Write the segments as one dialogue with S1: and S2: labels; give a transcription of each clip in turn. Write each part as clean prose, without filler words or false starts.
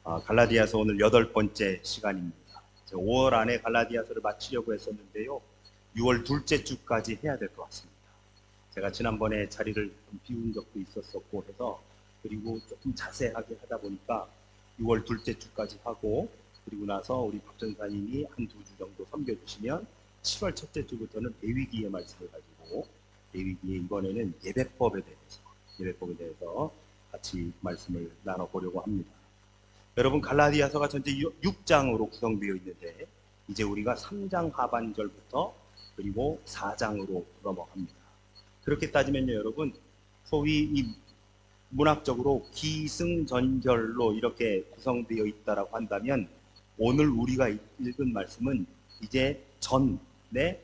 S1: 갈라디아서 오늘 8번째 시간입니다. 5월 안에 갈라디아서를 마치려고 했었는데요. 6월 둘째 주까지 해야 될 것 같습니다. 제가 지난번에 자리를 좀 비운 적도 있었었고 해서, 그리고 조금 자세하게 하다 보니까 6월 둘째 주까지 하고, 그리고 나서 우리 박 전사님이 한 2주 정도 섬겨주시면 7월 첫째 주부터는 레위기의 말씀을 가지고, 레위기의 이번에는 예배법에 대해서 같이 말씀을 나눠보려고 합니다. 여러분, 갈라디아서가 전체 6장으로 구성되어 있는데 이제 우리가 3장 하반절부터 그리고 4장으로 넘어갑니다. 그렇게 따지면요, 여러분, 소위 이 문학적으로 기승전결로 이렇게 구성되어 있다라고 한다면, 오늘 우리가 읽은 말씀은 이제 전의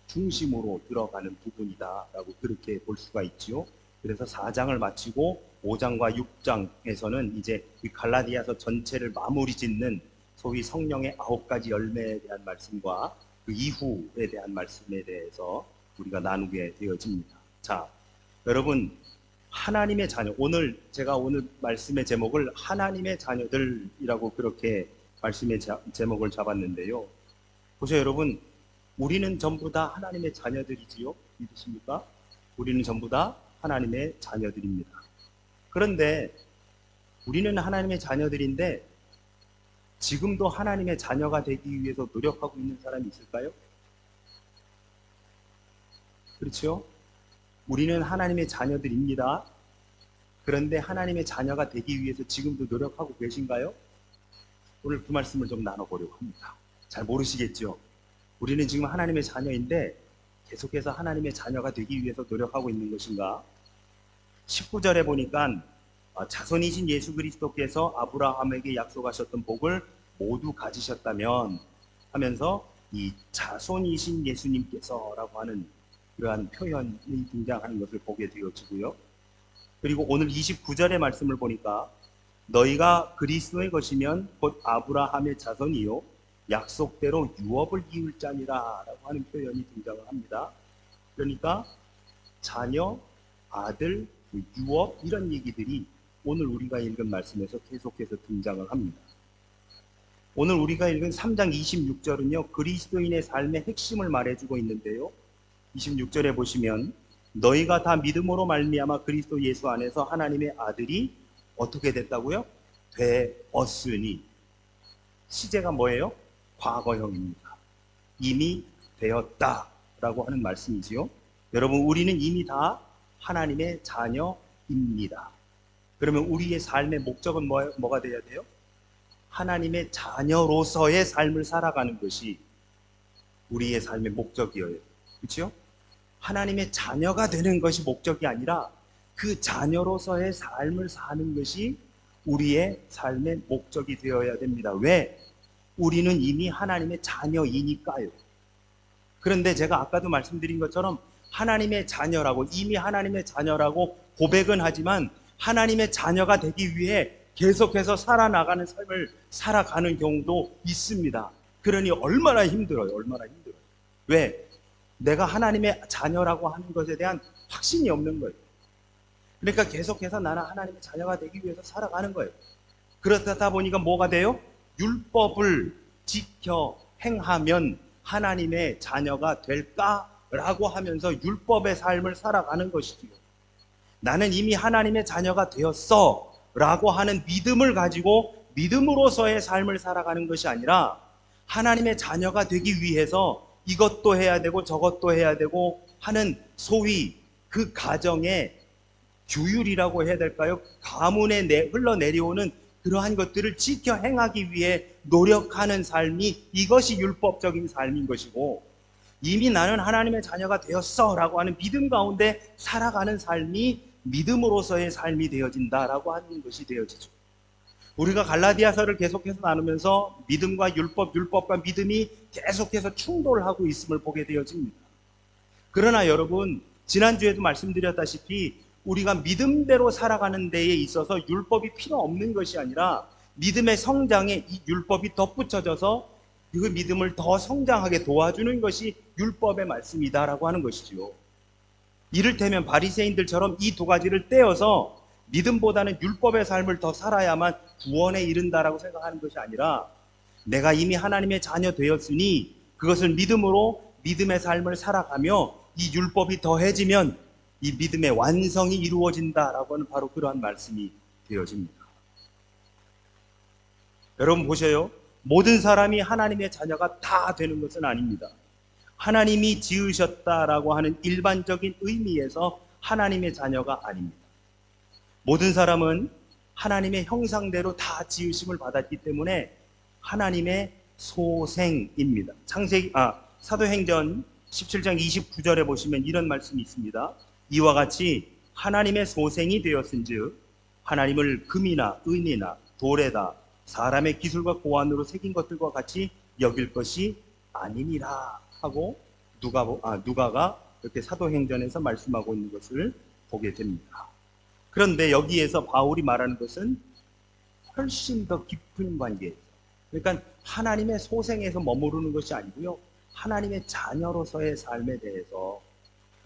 S1: 중심으로 들어가는 부분이다라고 그렇게 볼 수가 있지요. 그래서 4장을 마치고 5장과 6장에서는 이제 이 갈라디아서 전체를 마무리 짓는 소위 성령의 9가지 열매에 대한 말씀과 그 이후에 대한 말씀에 대해서 우리가 나누게 되어집니다. 자, 여러분, 하나님의 자녀, 제가 오늘 말씀의 제목을 하나님의 자녀들이라고 그렇게 말씀의 제목을 잡았는데요. 보세요, 여러분, 우리는 전부 다 하나님의 자녀들이지요. 믿으십니까? 우리는 전부 다 하나님의 자녀들입니다. 그런데 우리는 하나님의 자녀들인데 지금도 하나님의 자녀가 되기 위해서 노력하고 있는 사람이 있을까요? 그렇죠? 우리는 하나님의 자녀들입니다. 그런데 하나님의 자녀가 되기 위해서 지금도 노력하고 계신가요? 오늘 그 말씀을 좀 나눠보려고 합니다. 잘 모르시겠죠? 우리는 지금 하나님의 자녀인데 계속해서 하나님의 자녀가 되기 위해서 노력하고 있는 것인가? 19절에 보니까 자손이신 예수 그리스도께서 아브라함에게 약속하셨던 복을 모두 가지셨다면 하면서 이 자손이신 예수님께서라고 하는 그러한 표현이 등장하는 것을 보게 되어지고요. 그리고 오늘 29절의 말씀을 보니까 너희가 그리스도의 것이면 곧 아브라함의 자손이요 약속대로 유업을 이을 자니라 라고 하는 표현이 등장을 합니다. 그러니까 자녀, 아들, 유업 이런 얘기들이 오늘 우리가 읽은 말씀에서 계속해서 등장을 합니다. 오늘 우리가 읽은 3장 26절은요 그리스도인의 삶의 핵심을 말해주고 있는데요. 26절에 보시면 너희가 다 믿음으로 말미암아 그리스도 예수 안에서 하나님의 아들이 어떻게 됐다고요? 되었으니. 시제가 뭐예요? 과거형입니다. 이미 되었다라고 하는 말씀이지요. 여러분, 우리는 이미 다 하나님의 자녀입니다. 그러면 우리의 삶의 목적은 뭐가 되어야 돼요? 하나님의 자녀로서의 삶을 살아가는 것이 우리의 삶의 목적이에요. 그렇죠? 하나님의 자녀가 되는 것이 목적이 아니라 그 자녀로서의 삶을 사는 것이 우리의 삶의 목적이 되어야 됩니다. 왜? 우리는 이미 하나님의 자녀이니까요. 그런데 제가 아까도 말씀드린 것처럼 하나님의 자녀라고, 이미 하나님의 자녀라고 고백은 하지만 하나님의 자녀가 되기 위해 계속해서 살아나가는 삶을 살아가는 경우도 있습니다. 그러니 얼마나 힘들어요. 왜? 내가 하나님의 자녀라고 하는 것에 대한 확신이 없는 거예요. 그러니까 계속해서 나는 하나님의 자녀가 되기 위해서 살아가는 거예요. 그렇다 보니까 뭐가 돼요? 율법을 지켜 행하면 하나님의 자녀가 될까라고 하면서 율법의 삶을 살아가는 것이지요. 나는 이미 하나님의 자녀가 되었어 라고 하는 믿음을 가지고 믿음으로서의 삶을 살아가는 것이 아니라 하나님의 자녀가 되기 위해서 이것도 해야 되고 저것도 해야 되고 하는 소위 그 가정의 규율이라고 해야 될까요? 가문에 흘러내려오는 그러한 것들을 지켜 행하기 위해 노력하는 삶이, 이것이 율법적인 삶인 것이고, 이미 나는 하나님의 자녀가 되었어 라고 하는 믿음 가운데 살아가는 삶이 믿음으로서의 삶이 되어진다라고 하는 것이 되어지죠. 우리가 갈라디아서를 계속해서 나누면서 믿음과 율법과 믿음이 계속해서 충돌하고 있음을 보게 되어집니다. 그러나 여러분, 지난주에도 말씀드렸다시피 우리가 믿음대로 살아가는 데에 있어서 율법이 필요 없는 것이 아니라 믿음의 성장에 이 율법이 덧붙여져서 그 믿음을 더 성장하게 도와주는 것이 율법의 말씀이다라고 하는 것이지요. 이를테면 바리새인들처럼 이 두 가지를 떼어서 믿음보다는 율법의 삶을 더 살아야만 구원에 이른다라고 생각하는 것이 아니라 내가 이미 하나님의 자녀 되었으니 그것을 믿음으로 믿음의 삶을 살아가며 이 율법이 더해지면 이 믿음의 완성이 이루어진다라고 하는 바로 그러한 말씀이 되어집니다. 여러분 보세요. 모든 사람이 하나님의 자녀가 다 되는 것은 아닙니다. 하나님이 지으셨다라고 하는 일반적인 의미에서 하나님의 자녀가 아닙니다. 모든 사람은 하나님의 형상대로 다 지으심을 받았기 때문에 하나님의 소생입니다. 사도행전 17장 29절에 보시면 이런 말씀이 있습니다. 이와 같이 하나님의 소생이 되었은즉 하나님을 금이나 은이나 돌에다 사람의 기술과 고안으로 새긴 것들과 같이 여길 것이 아니니라 하고 누가가 이렇게 사도행전에서 말씀하고 있는 것을 보게 됩니다. 그런데 여기에서 바울이 말하는 것은 훨씬 더 깊은 관계예요. 그러니까 하나님의 소생에서 머무르는 것이 아니고요. 하나님의 자녀로서의 삶에 대해서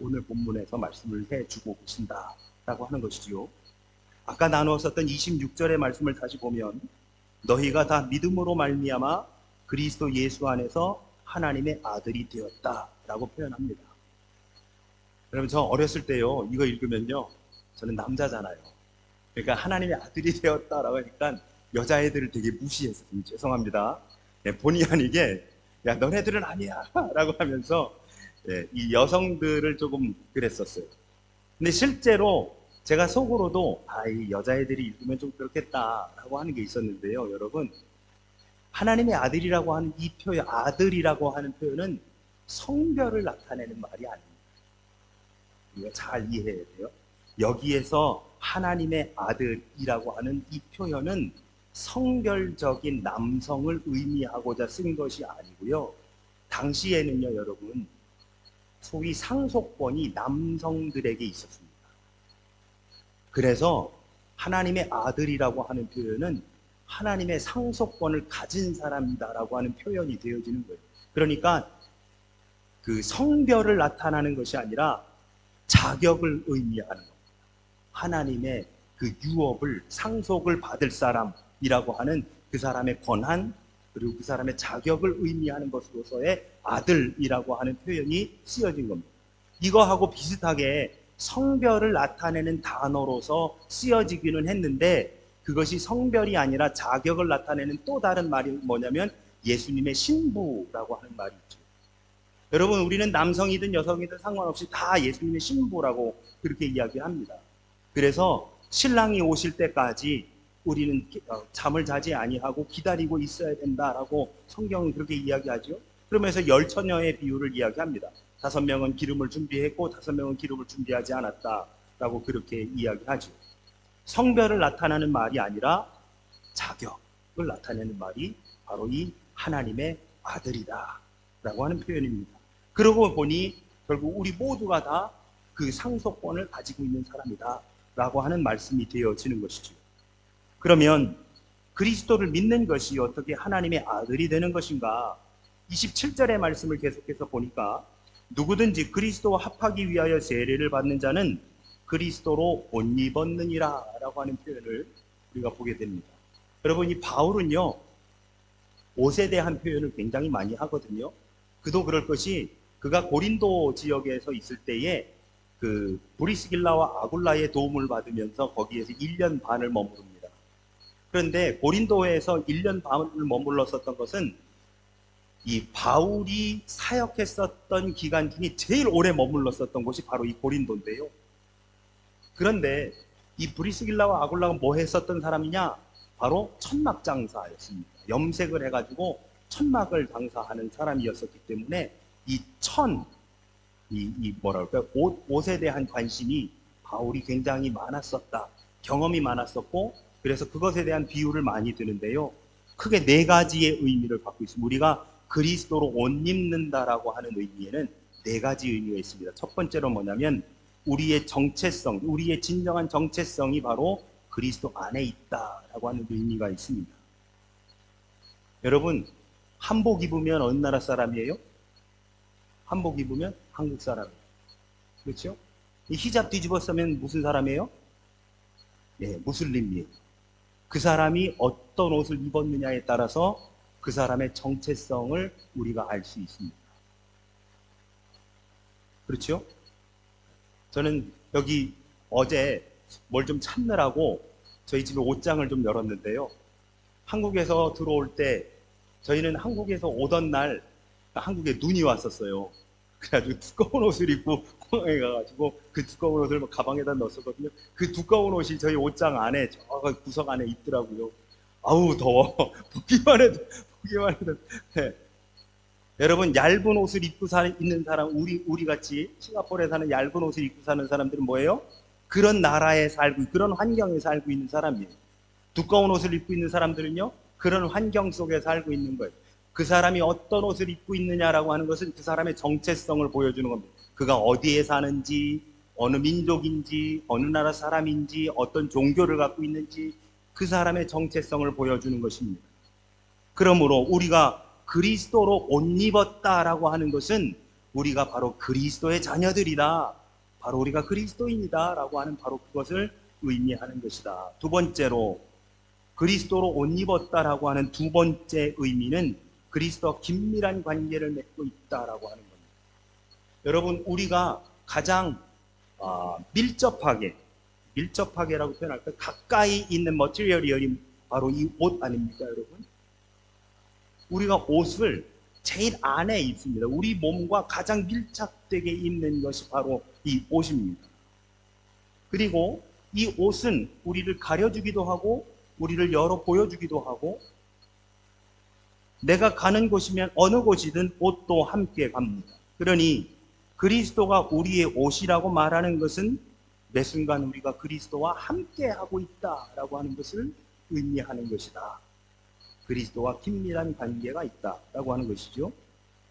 S1: 오늘 본문에서 말씀을 해주고 계신다라고 하는 것이지요. 아까 나누었었던 26절의 말씀을 다시 보면 너희가 다 믿음으로 말미암아 그리스도 예수 안에서 하나님의 아들이 되었다라고 표현합니다. 여러분 저 어렸을 때요 이거 읽으면요 저는 남자잖아요. 그러니까 하나님의 아들이 되었다라고 하니까 여자애들을 되게 무시했어요. 죄송합니다. 본의 아니게 야 너네들은 아니야 라고 하면서 이 여성들을 조금 그랬었어요. 근데 실제로 제가 속으로도 이 여자애들이 읽으면 좀 그렇겠다라고 하는 게 있었는데요. 여러분 하나님의 아들이라고 하는 이 표현, 아들이라고 하는 표현은 성별을 나타내는 말이 아닙니다. 이거 잘 이해해야 돼요. 여기에서 하나님의 아들이라고 하는 이 표현은 성별적인 남성을 의미하고자 쓴 것이 아니고요. 당시에는요, 여러분, 소위 상속권이 남성들에게 있었습니다. 그래서 하나님의 아들이라고 하는 표현은 하나님의 상속권을 가진 사람이다라고 하는 표현이 되어지는 거예요. 그러니까 그 성별을 나타나는 것이 아니라 자격을 의미하는 겁니다. 하나님의 그 유업을 상속을 받을 사람이라고 하는 그 사람의 권한 그리고 그 사람의 자격을 의미하는 것으로서의 아들이라고 하는 표현이 쓰여진 겁니다. 이거하고 비슷하게 성별을 나타내는 단어로서 쓰여지기는 했는데 그것이 성별이 아니라 자격을 나타내는 또 다른 말이 뭐냐면 예수님의 신부라고 하는 말이 있죠. 여러분 우리는 남성이든 여성이든 상관없이 다 예수님의 신부라고 그렇게 이야기합니다. 그래서 신랑이 오실 때까지 우리는 잠을 자지 아니하고 기다리고 있어야 된다라고 성경은 그렇게 이야기하죠. 그러면서 열처녀의 비유를 이야기합니다. 5명은 기름을 준비했고 5명은 기름을 준비하지 않았다라고 그렇게 이야기하죠. 성별을 나타내는 말이 아니라 자격을 나타내는 말이 바로 이 하나님의 아들이다 라고 하는 표현입니다. 그러고 보니 결국 우리 모두가 다 그 상속권을 가지고 있는 사람이다 라고 하는 말씀이 되어지는 것이죠. 그러면 그리스도를 믿는 것이 어떻게 하나님의 아들이 되는 것인가? 27절의 말씀을 계속해서 보니까 누구든지 그리스도와 합하기 위하여 세례를 받는 자는 그리스도로 옷 입었느니라 라고 하는 표현을 우리가 보게 됩니다. 여러분 이 바울은요 옷에 대한 표현을 굉장히 많이 하거든요. 그도 그럴 것이 그가 고린도 지역에서 있을 때에 그 브리스길라와 아굴라의 도움을 받으면서 거기에서 1년 반을 머무릅니다. 그런데 고린도에서 1년 반을 머물렀었던 것은 이 바울이 사역했었던 기간 중에 제일 오래 머물렀었던 곳이 바로 이 고린도인데요. 그런데 이 브리스길라와 아굴라가 뭐 했었던 사람이냐? 바로 천막 장사였습니다. 염색을 해가지고 천막을 장사하는 사람이었었기 때문에 옷에 대한 관심이 바울이 굉장히 많았었다. 경험이 많았었고 그래서 그것에 대한 비유를 많이 드는데요. 크게 4가지의 의미를 갖고 있습니다. 우리가 그리스도로 옷 입는다라고 하는 의미에는 4가지 의미가 있습니다. 첫 번째로 뭐냐면 우리의 정체성, 우리의 진정한 정체성이 바로 그리스도 안에 있다라고 하는 의미가 있습니다. 여러분 한복 입으면 어느 나라 사람이에요? 한복 입으면 한국 사람이에요. 그렇죠? 이 히잡 뒤집어 쓰면 무슨 사람이에요? 예, 무슬림이에요. 그 사람이 어떤 옷을 입었느냐에 따라서 그 사람의 정체성을 우리가 알 수 있습니다. 그렇죠? 저는 여기 어제 뭘 좀 찾느라고 저희 집에 옷장을 좀 열었는데요. 한국에서 들어올 때 저희는 한국에서 오던 날 한국에 눈이 왔었어요. 그래가지고 두꺼운 옷을 입고 공항에 가가지고 그 두꺼운 옷을 가방에다 넣었었거든요. 그 두꺼운 옷이 저희 옷장 안에 저 구석 안에 있더라고요. 아우 더워. 보기만 해도. 네. 여러분 얇은 옷을 입고 있는 사람 우리 같이 싱가포르에 사는 얇은 옷을 입고 사는 사람들은 뭐예요? 그런 나라에 살고 그런 환경에 살고 있는 사람이에요. 두꺼운 옷을 입고 있는 사람들은요 그런 환경 속에 살고 있는 거예요. 그 사람이 어떤 옷을 입고 있느냐라고 하는 것은 그 사람의 정체성을 보여주는 겁니다. 그가 어디에 사는지, 어느 민족인지, 어느 나라 사람인지, 어떤 종교를 갖고 있는지 그 사람의 정체성을 보여주는 것입니다. 그러므로 우리가 그리스도로 옷 입었다라고 하는 것은 우리가 바로 그리스도의 자녀들이다. 바로 우리가 그리스도인이다 라고 하는 바로 그것을 의미하는 것이다. 두 번째로 그리스도로 옷 입었다라고 하는 두 번째 의미는 그리스도와 긴밀한 관계를 맺고 있다라고 하는 겁니다. 여러분 우리가 가장 밀접하게라고 표현할까요? 가까이 있는 머티리얼이 바로 이 옷 아닙니까 여러분? 우리가 옷을 제일 안에 입습니다. 우리 몸과 가장 밀착되게 입는 것이 바로 이 옷입니다. 그리고 이 옷은 우리를 가려주기도 하고 우리를 열어 보여주기도 하고 내가 가는 곳이면 어느 곳이든 옷도 함께 갑니다. 그러니 그리스도가 우리의 옷이라고 말하는 것은 매 순간 우리가 그리스도와 함께 하고 있다라고 하는 것을 의미하는 것이다. 그리스도와 긴밀한 관계가 있다라고 하는 것이죠.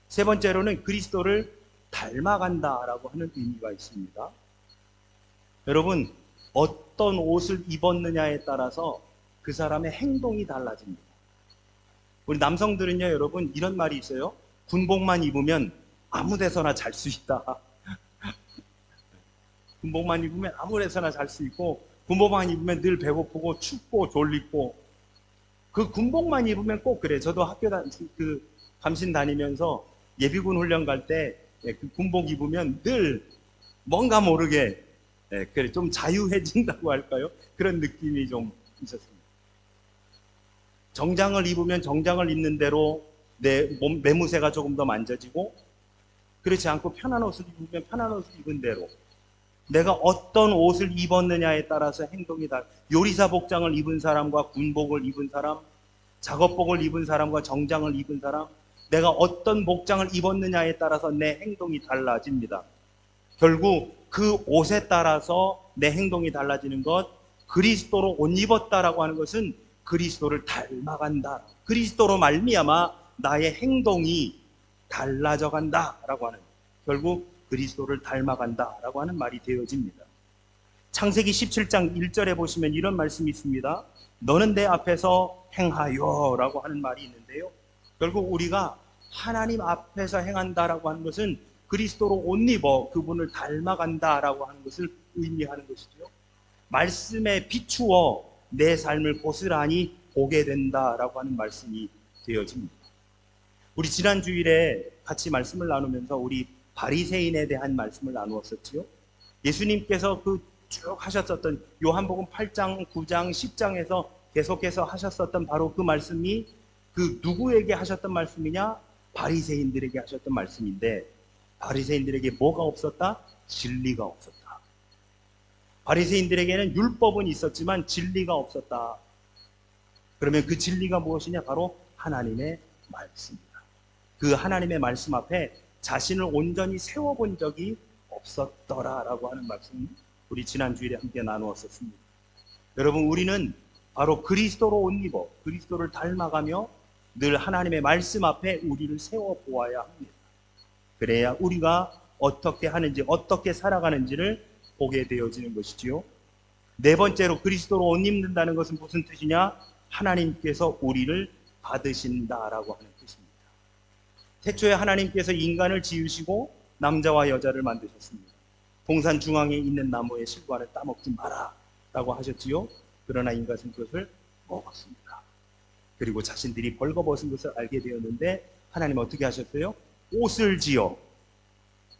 S1: 세 번째로는 그리스도를 닮아간다라고 하는 의미가 있습니다. 여러분 어떤 옷을 입었느냐에 따라서 그 사람의 행동이 달라집니다. 우리 남성들은요 여러분 이런 말이 있어요. 군복만 입으면 아무 데서나 잘 수 있다. 군복만 입으면 아무 데서나 잘 수 있고 군복만 입으면 늘 배고프고 춥고 졸리고 그 군복만 입으면 꼭 그래. 저도 감신 다니면서 예비군 훈련 갈 때 그 군복 입으면 늘 뭔가 모르게 그래 좀 자유해진다고 할까요? 그런 느낌이 좀 있었습니다. 정장을 입으면 정장을 입는 대로 내 몸 매무새가 조금 더 만져지고 그렇지 않고 편한 옷을 입으면 편한 옷을 입은 대로 내가 어떤 옷을 입었느냐에 따라서 행동이 달라. 요리사 복장을 입은 사람과 군복을 입은 사람, 작업복을 입은 사람과 정장을 입은 사람, 내가 어떤 복장을 입었느냐에 따라서 내 행동이 달라집니다. 결국 그 옷에 따라서 내 행동이 달라지는 것, 그리스도로 옷 입었다라고 하는 것은 그리스도를 닮아간다. 그리스도로 말미암아 나의 행동이 달라져 간다라고 하는 결국 그리스도를 닮아간다라고 하는 말이 되어집니다. 창세기 17장 1절에 보시면 이런 말씀이 있습니다. 너는 내 앞에서 행하여 라고 하는 말이 있는데요. 결국 우리가 하나님 앞에서 행한다라고 하는 것은 그리스도로 옷 입어 그분을 닮아간다라고 하는 것을 의미하는 것이죠. 말씀에 비추어 내 삶을 고스란히 보게 된다라고 하는 말씀이 되어집니다. 우리 지난 주일에 같이 말씀을 나누면서 우리 바리새인에 대한 말씀을 나누었었지요. 예수님께서 쭉 하셨었던 요한복음 8장, 9장, 10장에서 계속해서 하셨었던 바로 그 말씀이 그 누구에게 하셨던 말씀이냐? 바리새인들에게 하셨던 말씀인데 바리새인들에게 뭐가 없었다? 진리가 없었다. 바리새인들에게는 율법은 있었지만 진리가 없었다. 그러면 그 진리가 무엇이냐? 바로 하나님의 말씀입니다. 그 하나님의 말씀 앞에 자신을 온전히 세워본 적이 없었더라라고 하는 말씀 우리 지난 주일에 함께 나누었었습니다. 여러분 우리는 바로 그리스도로 옷 입어 그리스도를 닮아가며 늘 하나님의 말씀 앞에 우리를 세워보아야 합니다. 그래야 우리가 어떻게 하는지 어떻게 살아가는지를 보게 되어지는 것이지요. 네 번째로 그리스도로 옷 입는다는 것은 무슨 뜻이냐? 하나님께서 우리를 받으신다라고 하는 뜻입니다. 태초에 하나님께서 인간을 지으시고 남자와 여자를 만드셨습니다. 동산 중앙에 있는 나무의 실과를 따먹지 마라. 라고 하셨지요. 그러나 인간은 그것을 먹었습니다. 그리고 자신들이 벌거벗은 것을 알게 되었는데 하나님 어떻게 하셨어요? 옷을 지어,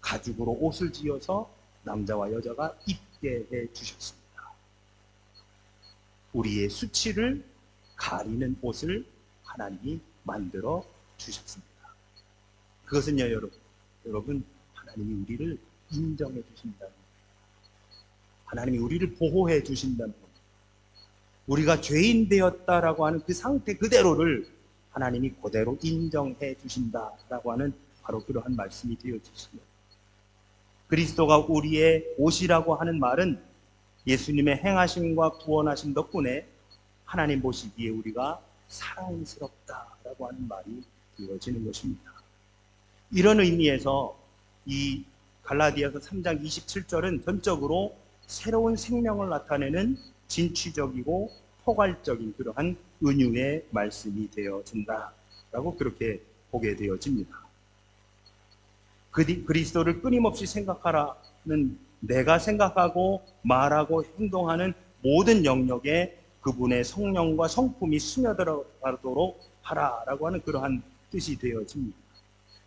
S1: 가죽으로 옷을 지어서 남자와 여자가 입게 해 주셨습니다. 우리의 수치를 가리는 옷을 하나님이 만들어 주셨습니다. 그것은요, 여러분, 하나님이 우리를 인정해 주신다는 거예요. 하나님이 우리를 보호해 주신다는 겁니다. 우리가 죄인 되었다라고 하는 그 상태 그대로를 하나님이 그대로 인정해 주신다라고 하는 바로 그러한 말씀이 되어지십니다. 그리스도가 우리의 옷이라고 하는 말은 예수님의 행하심과 구원하심 덕분에 하나님 보시기에 우리가 사랑스럽다라고 하는 말이 되어지는 것입니다. 이런 의미에서 이 갈라디아서 3장 27절은 전적으로 새로운 생명을 나타내는 진취적이고 포괄적인 그러한 은유의 말씀이 되어진다라고 그렇게 보게 되어집니다. 그리스도를 끊임없이 생각하라는 내가 생각하고 말하고 행동하는 모든 영역에 그분의 성령과 성품이 스며들어가도록 하라라고 하는 그러한 뜻이 되어집니다.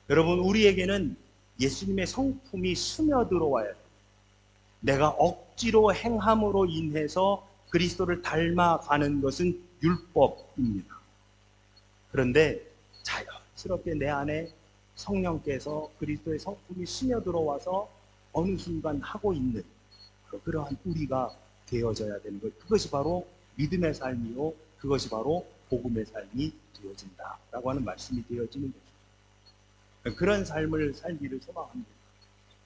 S1: 여러분, 우리에게는 예수님의 성품이 스며들어와야 돼요. 내가 억지로 행함으로 인해서 그리스도를 닮아가는 것은 율법입니다. 그런데 자연스럽게 내 안에 성령께서 그리스도의 성품이 스며들어와서 어느 순간 하고 있는 그러한 우리가 되어져야 되는 것. 그것이 바로 믿음의 삶이요, 그것이 바로 복음의 삶이 되어진다라고 하는 말씀이 되어지는 것이죠. 그런 삶을 살기를 소망합니다.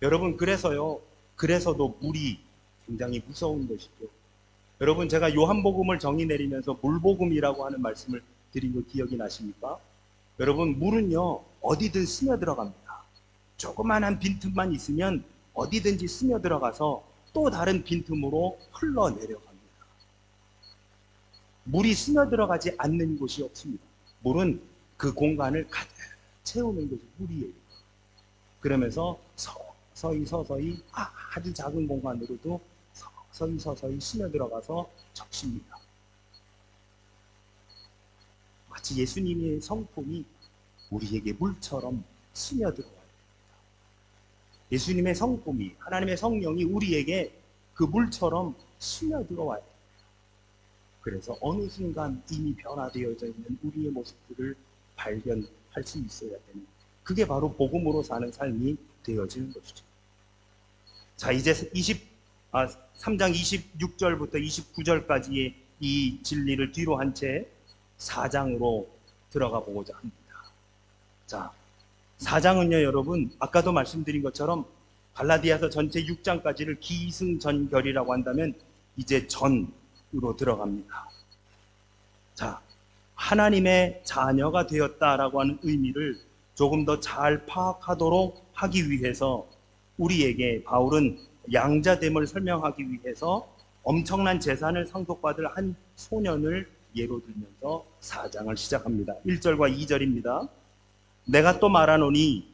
S1: 여러분, 그래서도 물이 굉장히 무서운 것이죠. 여러분, 제가 요한복음을 정의 내리면서 물복음이라고 하는 말씀을 드린 거 기억이 나십니까? 여러분, 물은요 어디든 스며들어갑니다. 조그만한 빈틈만 있으면 어디든지 스며들어가서 또 다른 빈틈으로 흘러내려갑니다. 물이 스며들어가지 않는 곳이 없습니다. 물은 그 공간을 가득 채우는 것이 물이에요. 그러면서 서서히 아주 작은 공간으로도 서서히 스며들어가서 적십니다. 마치 예수님의 성품이 우리에게 물처럼 스며들어와야 됩니다. 예수님의 성품이, 하나님의 성령이 우리에게 그 물처럼 스며들어와야 됩니다. 그래서 어느 순간 이미 변화되어져 있는 우리의 모습들을 발견할 수 있어야 되는, 그게 바로 복음으로 사는 삶이 되어지는 것이죠. 자, 이제 3장 26절부터 29절까지의 이 진리를 뒤로 한 채 4장으로 들어가 보고자 합니다. 자, 4장은요, 여러분, 아까도 말씀드린 것처럼 갈라디아서 전체 6장까지를 기승전결이라고 한다면 이제 전으로 들어갑니다. 자, 하나님의 자녀가 되었다라고 하는 의미를 조금 더 잘 파악하도록 하기 위해서 우리에게 바울은 양자됨을 설명하기 위해서 엄청난 재산을 상속받을 한 소년을 예로 들면서 4장을 시작합니다. 1절과 2절입니다. 내가 또 말하노니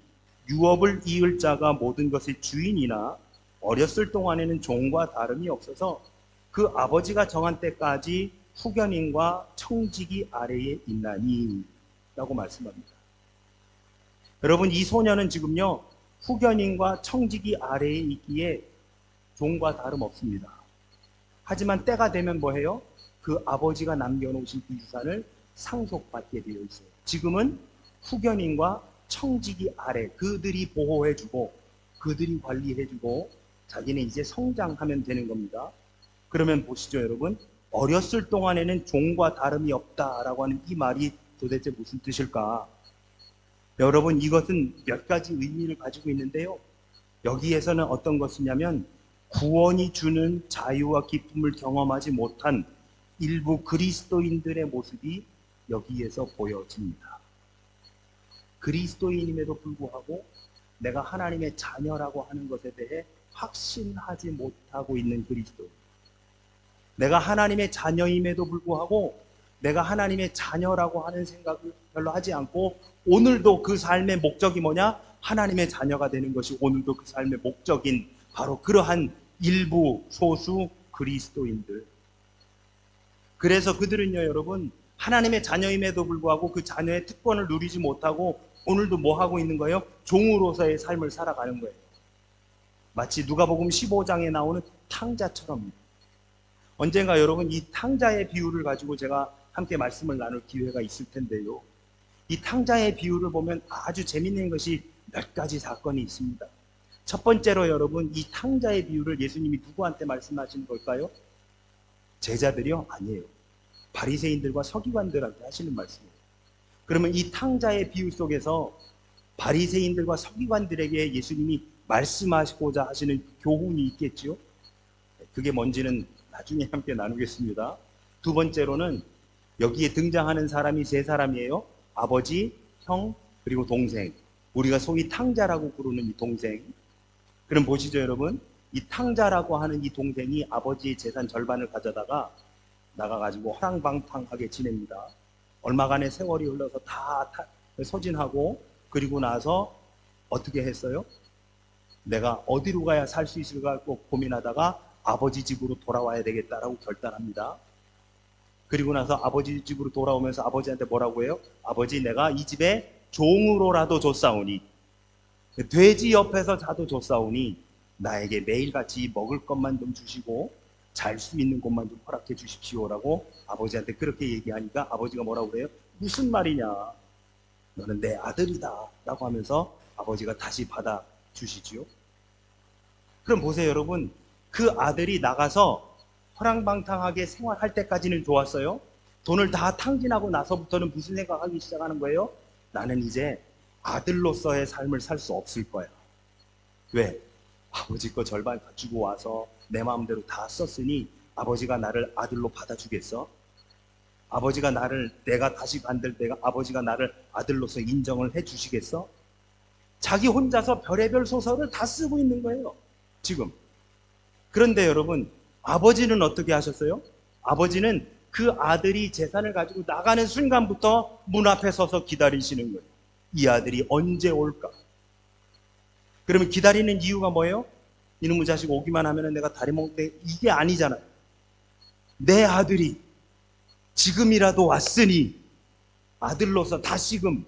S1: 유업을 이을 자가 모든 것의 주인이나 어렸을 동안에는 종과 다름이 없어서 그 아버지가 정한 때까지 후견인과 청지기 아래에 있나니 라고 말씀합니다. 여러분, 이 소년은 지금요 후견인과 청지기 아래에 있기에 종과 다름없습니다. 하지만 때가 되면 뭐해요? 그 아버지가 남겨놓으신 그 유산을 상속받게 되어 있어요. 지금은 후견인과 청지기 아래, 그들이 보호해주고 그들이 관리해주고 자기는 이제 성장하면 되는 겁니다. 그러면 보시죠, 여러분. 어렸을 동안에는 종과 다름이 없다라고 하는 이 말이 도대체 무슨 뜻일까? 여러분, 이것은 몇 가지 의미를 가지고 있는데요. 여기에서는 어떤 것이냐면 구원이 주는 자유와 기쁨을 경험하지 못한 일부 그리스도인들의 모습이 여기에서 보여집니다. 그리스도인임에도 불구하고 내가 하나님의 자녀라고 하는 것에 대해 확신하지 못하고 있는 그리스도인. 내가 하나님의 자녀임에도 불구하고 내가 하나님의 자녀라고 하는 생각을 별로 하지 않고 오늘도 그 삶의 목적이 뭐냐? 하나님의 자녀가 되는 것이 오늘도 그 삶의 목적인 바로 그러한 일부 소수 그리스도인들, 그래서 그들은요, 여러분, 하나님의 자녀임에도 불구하고 그 자녀의 특권을 누리지 못하고 오늘도 뭐 하고 있는 거예요? 종으로서의 삶을 살아가는 거예요. 마치 누가복음 15장에 나오는 탕자처럼. 언젠가 여러분 이 탕자의 비유를 가지고 제가 함께 말씀을 나눌 기회가 있을 텐데요. 이 탕자의 비유를 보면 아주 재밌는 것이 몇 가지 사건이 있습니다. 첫 번째로 여러분, 이 탕자의 비유를 예수님이 누구한테 말씀하시는 걸까요? 제자들이요? 아니에요. 바리새인들과 서기관들한테 하시는 말씀이에요. 그러면 이 탕자의 비유 속에서 바리새인들과 서기관들에게 예수님이 말씀하시고자 하시는 교훈이 있겠지요? 그게 뭔지는 나중에 함께 나누겠습니다. 두 번째로는 여기에 등장하는 사람이 세 사람이에요. 아버지, 형, 그리고 동생. 우리가 소위 탕자라고 부르는 이 동생. 그럼 보시죠, 여러분. 이 탕자라고 하는 이 동생이 아버지의 재산 절반을 가져다가 나가가지고 허랑방탕하게 지냅니다. 얼마간의 세월이 흘러서 다 소진하고, 그리고 나서 어떻게 했어요? 내가 어디로 가야 살 수 있을까 고민하다가 아버지 집으로 돌아와야 되겠다라고 결단합니다. 그리고 나서 아버지 집으로 돌아오면서 아버지한테 뭐라고 해요? 아버지, 내가 이 집에 종으로라도 줬사오니, 돼지 옆에서 자도 줬사오니 나에게 매일같이 먹을 것만 좀 주시고 잘 수 있는 곳만 좀 허락해 주십시오라고 아버지한테 그렇게 얘기하니까 아버지가 뭐라고 그래요? 무슨 말이냐, 너는 내 아들이다 라고 하면서 아버지가 다시 받아 주시지요. 그럼 보세요, 여러분. 그 아들이 나가서 허랑방탕하게 생활할 때까지는 좋았어요. 돈을 다 탕진하고 나서부터는 무슨 생각하기 시작하는 거예요? 나는 이제 아들로서의 삶을 살 수 없을 거야. 왜? 아버지 거 절반 가지고 와서 내 마음대로 다 썼으니 아버지가 나를 아들로 받아주겠어? 아버지가 나를, 내가 다시 만들 때가 아버지가 나를 아들로서 인정을 해 주시겠어? 자기 혼자서 별의별 소설을 다 쓰고 있는 거예요, 지금. 그런데 여러분, 아버지는 어떻게 하셨어요? 아버지는 그 아들이 재산을 가지고 나가는 순간부터 문 앞에 서서 기다리시는 거예요. 이 아들이 언제 올까? 그러면 기다리는 이유가 뭐예요? 이놈의 자식 오기만 하면 내가 다리 먹는데, 이게 아니잖아요. 내 아들이 지금이라도 왔으니 아들로서 다시금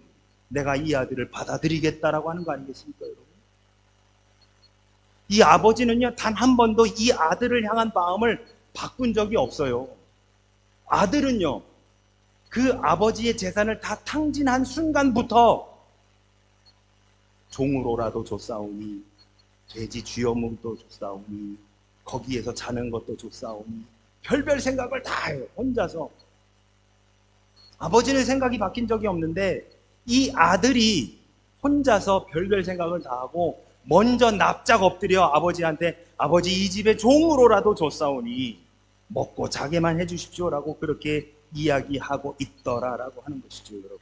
S1: 내가 이 아들을 받아들이겠다라고 하는 거 아니겠습니까, 여러분? 이 아버지는요, 단 한 번도 이 아들을 향한 마음을 바꾼 적이 없어요. 아들은요, 그 아버지의 재산을 다 탕진한 순간부터 종으로라도 줬사오니, 돼지 쥐어먹도 줬사오니, 거기에서 자는 것도 줬사오니, 별별 생각을 다 해요, 혼자서. 아버지는 생각이 바뀐 적이 없는데 이 아들이 혼자서 별별 생각을 다 하고 먼저 납작 엎드려 아버지한테, 아버지, 이 집에 종으로라도 줬사오니 먹고 자게만 해주십시오라고 그렇게 이야기하고 있더라라고 하는 것이죠, 여러분.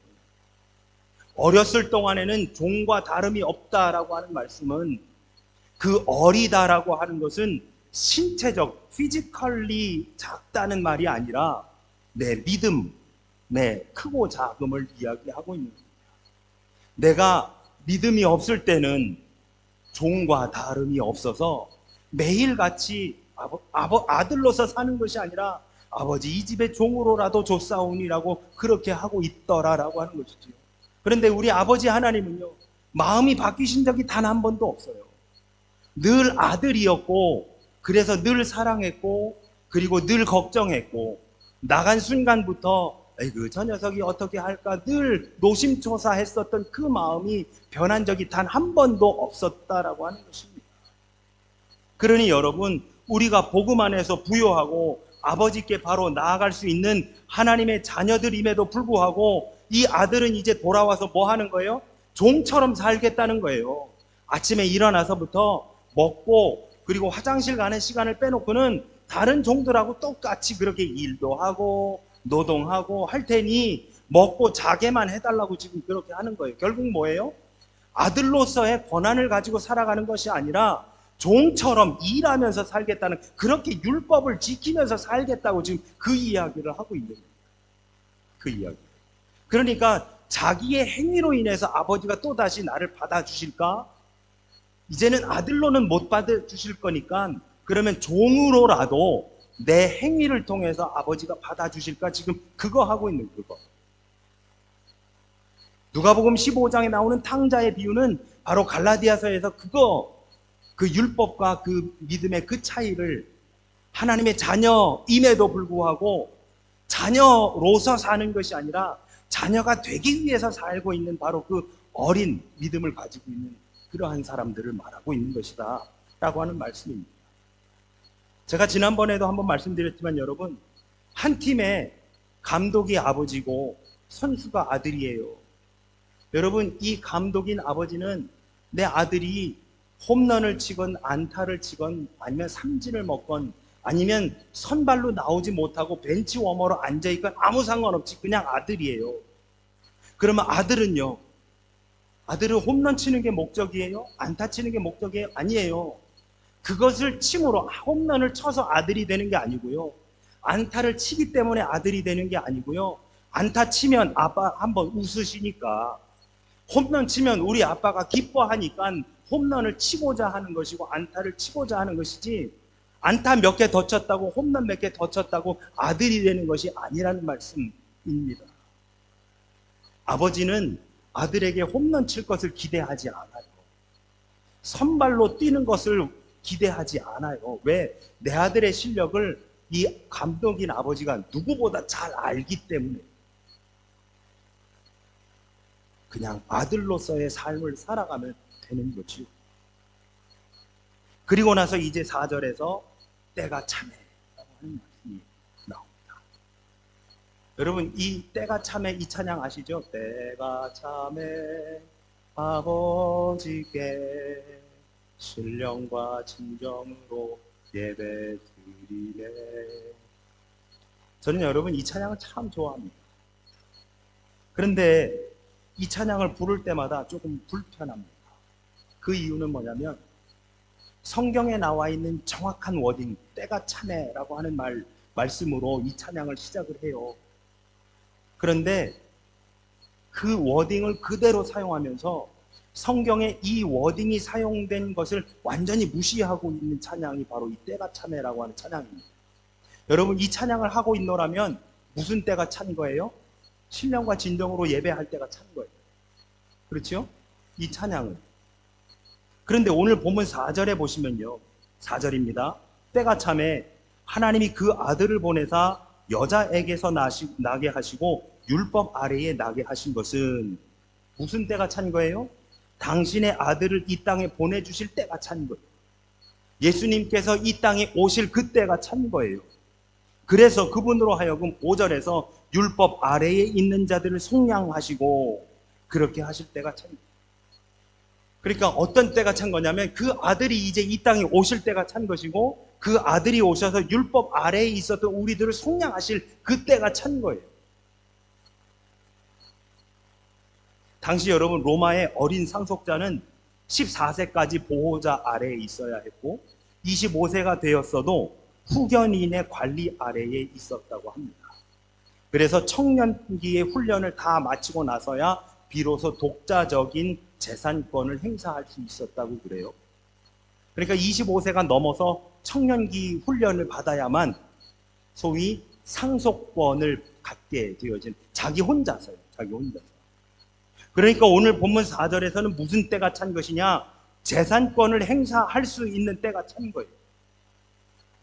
S1: 어렸을 동안에는 종과 다름이 없다라고 하는 말씀은, 그 어리다라고 하는 것은 신체적, 피지컬리 작다는 말이 아니라 내 믿음, 내 크고 작음을 이야기하고 있는 겁니다. 내가 믿음이 없을 때는 종과 다름이 없어서 매일같이 아들로서 사는 것이 아니라 아버지, 이 집에 종으로라도 줬사오니라고 그렇게 하고 있더라라고 하는 것이죠. 그런데 우리 아버지 하나님은요, 마음이 바뀌신 적이 단 한 번도 없어요. 늘 아들이었고, 그래서 늘 사랑했고, 그리고 늘 걱정했고, 나간 순간부터 에이그, 저 녀석이 어떻게 할까 늘 노심초사했었던 그 마음이 변한 적이 단 한 번도 없었다라고 하는 것입니다. 그러니 여러분, 우리가 복음 안에서 부요하고 아버지께 바로 나아갈 수 있는 하나님의 자녀들임에도 불구하고 이 아들은 이제 돌아와서 뭐 하는 거예요? 종처럼 살겠다는 거예요. 아침에 일어나서부터 먹고, 그리고 화장실 가는 시간을 빼놓고는 다른 종들하고 똑같이 그렇게 일도 하고 노동하고 할 테니 먹고 자게만 해달라고 지금 그렇게 하는 거예요. 결국 뭐예요? 아들로서의 권한을 가지고 살아가는 것이 아니라 종처럼 일하면서 살겠다는, 그렇게 율법을 지키면서 살겠다고 지금 그 이야기를 하고 있는 거예요. 그 이야기. 그러니까 자기의 행위로 인해서 아버지가 또다시 나를 받아주실까? 이제는 아들로는 못 받아주실 거니까 그러면 종으로라도 내 행위를 통해서 아버지가 받아주실까? 지금 그거 하고 있는 그거. 누가복음 15장에 나오는 탕자의 비유는 바로 갈라디아서에서 그 율법과 그 믿음의 그 차이를 하나님의 자녀임에도 불구하고 자녀로서 사는 것이 아니라 자녀가 되기 위해서 살고 있는 바로 그 어린 믿음을 가지고 있는 그러한 사람들을 말하고 있는 것이다 라고 하는 말씀입니다. 제가 지난번에도 한번 말씀드렸지만 여러분, 한 팀의 감독이 아버지고 선수가 아들이에요. 여러분, 이 감독인 아버지는 내 아들이 홈런을 치건 안타를 치건 아니면 삼진을 먹건 아니면 선발로 나오지 못하고 벤치 워머로 앉아있건 아무 상관없이 그냥 아들이에요. 그러면 아들은요, 아들은 홈런 치는 게 목적이에요? 안타 치는 게 목적이에요? 아니에요. 그것을 침으로 홈런을 쳐서 아들이 되는 게 아니고요, 안타를 치기 때문에 아들이 되는 게 아니고요, 안타 치면 아빠 한번 웃으시니까, 홈런 치면 우리 아빠가 기뻐하니까 홈런을 치고자 하는 것이고 안타를 치고자 하는 것이지, 안타 몇 개 더 쳤다고 홈런 몇 개 더 쳤다고 아들이 되는 것이 아니라는 말씀입니다. 아버지는 아들에게 홈런 칠 것을 기대하지 않아요. 선발로 뛰는 것을 기대하지 않아요. 왜? 내 아들의 실력을 이 감독인 아버지가 누구보다 잘 알기 때문에 그냥 아들로서의 삶을 살아가면 되는 거지요. 그리고 나서 이제 4절에서 때가 참해라고 하는 말씀이 나옵니다. 여러분, 이 때가 참해, 이 찬양 아시죠? 때가 참해 아버지께 신령과 진정으로 예배드리네. 저는 여러분 이 찬양을 참 좋아합니다. 그런데 이 찬양을 부를 때마다 조금 불편합니다. 그 이유는 뭐냐면 성경에 나와 있는 정확한 워딩, 때가 참해라고 하는 말씀으로 이 찬양을 시작을 해요. 그런데 그 워딩을 그대로 사용하면서 성경에 이 워딩이 사용된 것을 완전히 무시하고 있는 찬양이 바로 이 때가 참해라고 하는 찬양입니다. 여러분, 이 찬양을 하고 있노라면 무슨 때가 찬 거예요? 신령과 진정으로 예배할 때가 찬 거예요. 그렇죠? 이 찬양을. 그런데 오늘 본문 4절에 보시면요, 4절입니다. 때가 참해 하나님이 그 아들을 보내사 여자에게서 나게 하시고 율법 아래에 나게 하신 것은 무슨 때가 찬 거예요? 당신의 아들을 이 땅에 보내주실 때가 찬 거예요. 예수님께서 이 땅에 오실 그 때가 찬 거예요. 그래서 그분으로 하여금 5절에서 율법 아래에 있는 자들을 속량하시고 그렇게 하실 때가 찬 거예요. 그러니까 어떤 때가 찬 거냐면 그 아들이 이제 이 땅에 오실 때가 찬 것이고, 그 아들이 오셔서 율법 아래에 있었던 우리들을 속량하실 그 때가 찬 거예요. 당시 여러분, 로마의 어린 상속자는 14세까지 보호자 아래에 있어야 했고 25세가 되었어도 후견인의 관리 아래에 있었다고 합니다. 그래서 청년기의 훈련을 다 마치고 나서야 비로소 독자적인 재산권을 행사할 수 있었다고 그래요. 그러니까 25세가 넘어서 청년기 훈련을 받아야만 소위 상속권을 갖게 되어진, 자기 혼자서요. 자기 혼자서. 그러니까 오늘 본문 4절에서는 무슨 때가 찬 것이냐? 재산권을 행사할 수 있는 때가 찬 거예요.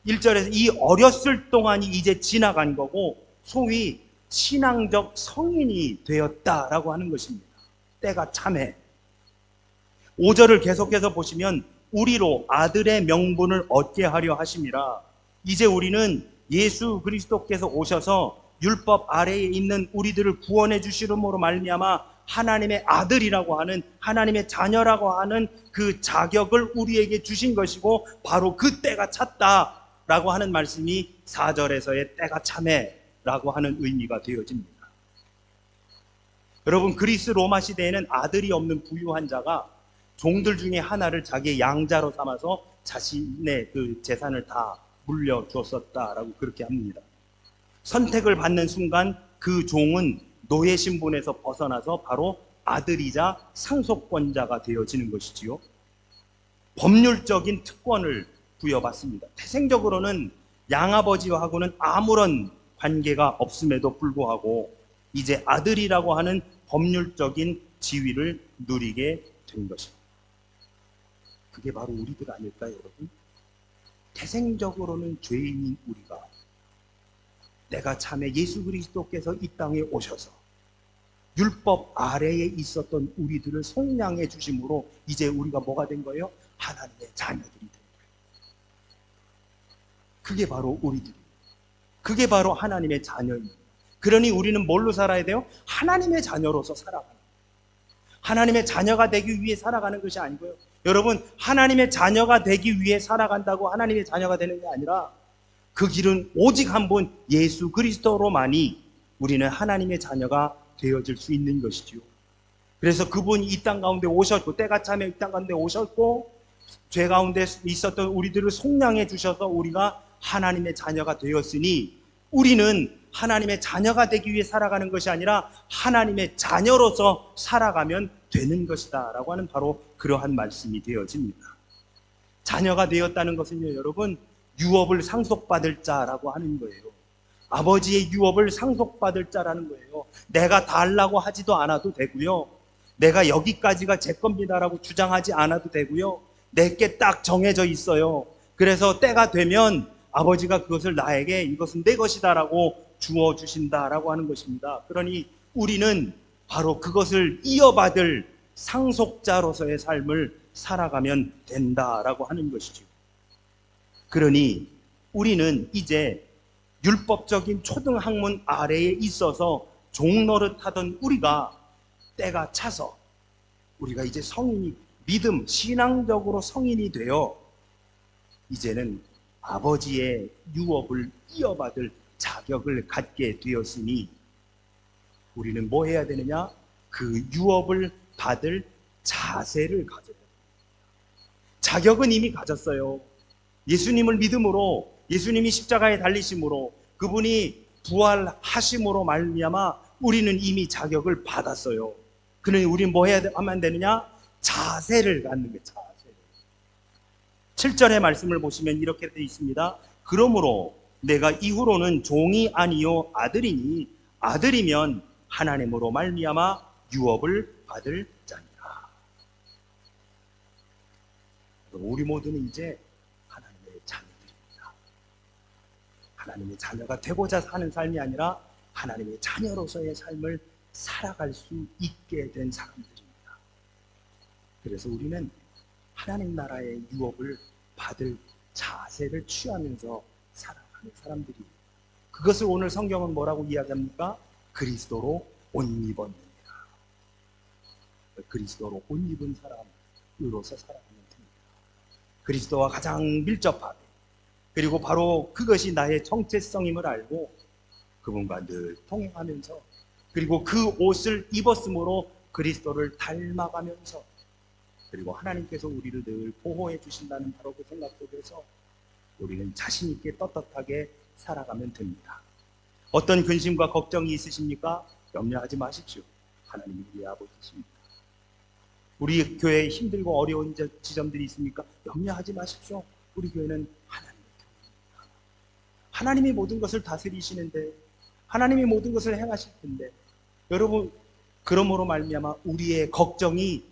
S1: 1절에서 이 어렸을 동안이 이제 지나간 거고 소위 신앙적 성인이 되었다라고 하는 것입니다. 때가 참해. 5절을 계속해서 보시면 우리로 아들의 명분을 얻게 하려 하심이라. 이제 우리는 예수 그리스도께서 오셔서 율법 아래에 있는 우리들을 구원해 주시름으로 말미암아 하나님의 아들이라고 하는, 하나님의 자녀라고 하는 그 자격을 우리에게 주신 것이고 바로 그 때가 찼다라고 하는 말씀이 4절에서의 때가 참해라고 하는 의미가 되어집니다. 여러분, 그리스 로마 시대에는 아들이 없는 부유한 자가 종들 중에 하나를 자기의 양자로 삼아서 자신의 그 재산을 다 물려주었었다라고 그렇게 합니다. 선택을 받는 순간 그 종은 노예 신분에서 벗어나서 바로 아들이자 상속권자가 되어지는 것이지요. 법률적인 특권을 부여받습니다. 태생적으로는 양아버지하고는 아무런 관계가 없음에도 불구하고 이제 아들이라고 하는 법률적인 지위를 누리게 된 것입니다. 그게 바로 우리들 아닐까요, 여러분? 태생적으로는 죄인인 우리가 내가 참에 예수 그리스도께서 이 땅에 오셔서 율법 아래에 있었던 우리들을 속량해 주심으로 이제 우리가 뭐가 된 거예요? 하나님의 자녀들이 된 거예요. 그게 바로 우리들이에요. 그게 바로 하나님의 자녀입니다. 그러니 우리는 뭘로 살아야 돼요? 하나님의 자녀로서 살아가는 거예요. 하나님의 자녀가 되기 위해 살아가는 것이 아니고요. 여러분, 하나님의 자녀가 되기 위해 살아간다고 하나님의 자녀가 되는 게 아니라 그 길은 오직 한 분 예수 그리스도로만이 우리는 하나님의 자녀가 되어질 수 있는 것이지요. 그래서 그분이 이 땅 가운데 오셨고 때가 차면 이 땅 가운데 오셨고 죄 가운데 있었던 우리들을 속량해 주셔서 우리가 하나님의 자녀가 되었으니 우리는 하나님의 자녀가 되기 위해 살아가는 것이 아니라 하나님의 자녀로서 살아가면 되는 것이다 라고 하는 바로 그러한 말씀이 되어집니다. 자녀가 되었다는 것은요, 여러분, 유업을 상속받을 자라고 하는 거예요. 아버지의 유업을 상속받을 자라는 거예요. 내가 달라고 하지도 않아도 되고요. 내가 여기까지가 제 겁니다라고 주장하지 않아도 되고요. 내게 딱 정해져 있어요. 그래서 때가 되면 아버지가 그것을 나에게 이것은 내 것이다라고 주어주신다라고 하는 것입니다. 그러니 우리는 바로 그것을 이어받을 상속자로서의 삶을 살아가면 된다라고 하는 것이죠. 그러니 우리는 이제 율법적인 초등학문 아래에 있어서 종노릇하던 우리가 때가 차서 우리가 이제 성인이 믿음, 신앙적으로 성인이 되어 이제는 아버지의 유업을 이어받을 자격을 갖게 되었으니 우리는 뭐 해야 되느냐? 그 유업을 받을 자세를 가져야 돼요. 자격은 이미 가졌어요. 예수님을 믿음으로, 예수님이 십자가에 달리심으로, 그분이 부활하심으로 말미암아 우리는 이미 자격을 받았어요. 그러니 우리는 뭐 해야 하면 되느냐? 자세를 갖는 거예요. 자세를. 7절의 말씀을 보시면 이렇게 되어 있습니다. 그러므로 내가 이후로는 종이 아니요 아들이니 아들이면 하나님으로 말미암아 유업을 받을 자니라. 우리 모두는 이제 하나님의 자녀들입니다. 하나님의 자녀가 되고자 사는 삶이 아니라 하나님의 자녀로서의 삶을 살아갈 수 있게 된 사람들입니다. 그래서 우리는 하나님 나라의 유업을 받을 자세를 취하면서 살아가는 사람들이에요. 그것을 오늘 성경은 뭐라고 이야기합니까? 그리스도로 옷 입었느니라. 그리스도로 옷 입은 사람으로서 살아가면 됩니다. 그리스도와 가장 밀접하게, 그리고 바로 그것이 나의 정체성임을 알고 그분과 늘 동행하면서, 그리고 그 옷을 입었으므로 그리스도를 닮아가면서, 그리고 하나님께서 우리를 늘 보호해 주신다는 바로 그 생각 속에서 우리는 자신 있게 떳떳하게 살아가면 됩니다. 어떤 근심과 걱정이 있으십니까? 염려하지 마십시오. 하나님이 우리의 아버지십니다. 우리 교회에 힘들고 어려운 지점들이 있습니까? 염려하지 마십시오. 우리 교회는 하나님의 교회입니다. 하나님이 모든 것을 다스리시는데, 하나님이 모든 것을 행하실 텐데, 여러분, 그러므로 말미암아 우리의 걱정이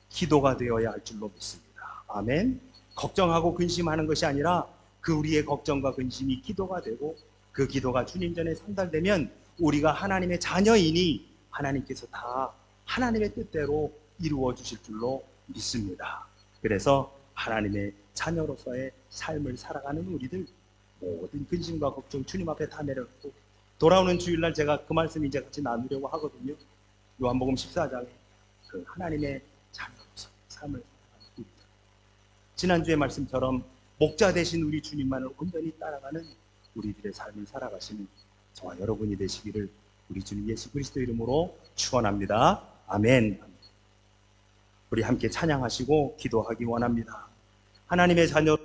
S1: 기도가 되어야 할 줄로 믿습니다. 아멘. 걱정하고 근심하는 것이 아니라 그 우리의 걱정과 근심이 기도가 되고, 그 기도가 주님 전에 상달되면 우리가 하나님의 자녀이니 하나님께서 다 하나님의 뜻대로 이루어 주실 줄로 믿습니다. 그래서 하나님의 자녀로서의 삶을 살아가는 우리들, 모든 근심과 걱정 주님 앞에 다 내려놓고, 돌아오는 주일날 제가 그 말씀 이제 같이 나누려고 하거든요. 요한복음 14장에 그 하나님의 자녀로서 삶을 살아가는 우리들, 지난주의 말씀처럼 목자 되신 우리 주님만을 온전히 따라가는 우리들의 삶을 살아가시는 저와 여러분이 되시기를 우리 주님 예수 그리스도 이름으로 축원합니다. 아멘. 우리 함께 찬양하시고 기도하기 원합니다. 하나님의 자녀